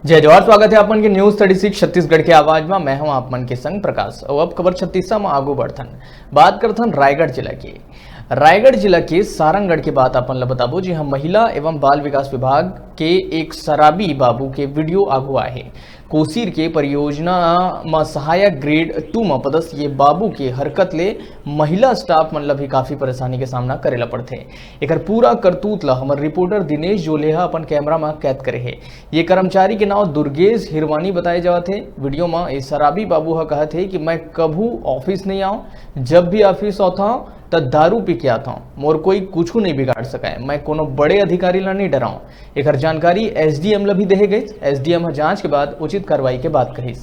जय जवाहर, स्वागत है आपन के न्यूज 36 छत्तीसगढ़ के आवाज में। मैं हूं आपमन के संग प्रकाश। और अब खबर 36 में आगू बढ़थन। बात करथन रायगढ़ जिला की। रायगढ़ जिला के सारंगगढ़ की बात अपन ला बताबो, जी हम महिला एवं बाल विकास विभाग के एक शराबी बाबू के वीडियो आगू आए। कोसीर के परियोजना में सहायक ग्रेड 2 में पदस्थ ये बाबू के हरकत ले महिला स्टाफ मन ला भी काफी परेशानी के सामना करे ला पड़थे। एकर पूरा करतूत ला हमर रिपोर्टर दिनेश जोलेहा अपन कैमरा में कैद करे है। ये कर्मचारी के नाम दुर्गेश हिरवानी बताए जाते थे। वीडियो में ये शराबी बाबू हा कहते कि मैं कभू ऑफिस नहीं आऊँ, जब भी ऑफिस आता हूँ तो दारू पी के आता हूँ, मोर कोई कुछ नहीं बिगाड़ सका है, मैं कोनो बड़े अधिकारी ला नहीं डराऊं। एक जानकारी एसडीएम ला भी दे गई। एसडीएम जांच के बाद उचित कार्रवाई के बात कही।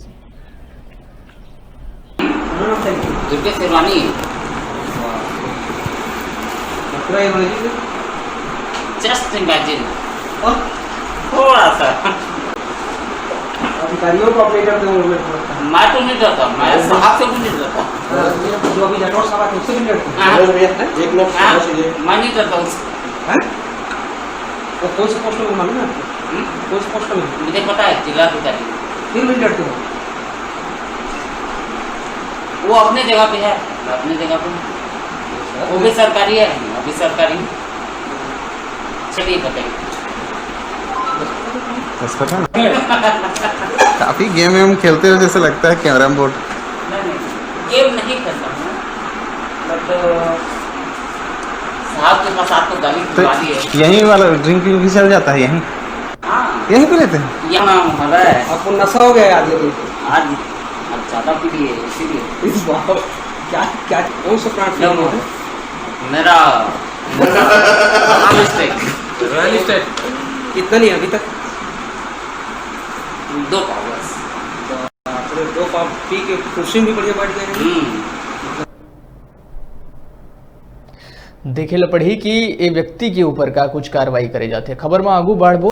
दुर्गेश हिरवानी जस्ट इमेजिन थोड़ा सा अधिकारियों को अपने करते हैं। मैं तो नहीं डरता, मैं साहब से भी नहीं डरता। जो अभी जनरल साहब है उससे भी डरते हैं। एक मिनट मैं नहीं डरता उससे। तो कौन से पोस्ट में मालूम है आपको? कौन से पोस्ट में? मुझे पता है, जिला अधिकारी। फिर भी डरते हो? वो अपने जगह पे है, मैं अपने जगह पे हूँ। वो भी सरकारी है, मैं भी सरकारी हूँ। चलिए बताइए। काफी गेम वेम खेलते हो जैसे लगता है, कैरम बोर्ड। नहीं, गेम नहीं खेलता हूँ, बट साहब के पास आपको गाली दिलवानी है। यहीं वाला ड्रिंकिंग भी चल जाता है, यहीं हाँ, यहीं पे लेते हैं। यहाँ हमारा है। आपको नशा हो गया आज? लेकिन आज ज़्यादा पी लिए इसीलिए। इस बार क्या क्या कौन सा प्लांट क्या है? मेरा रॉयल स्टेट कितना नहीं अभी तक? 2 पावर्स। आपने 2 पाव पी के कुर्सी में भी बढ़िया बैठ गए। देखे ला पड़ी कि ये व्यक्ति के ऊपर का कुछ कार्रवाई करे जाते। खबर में आगू बढ़बो।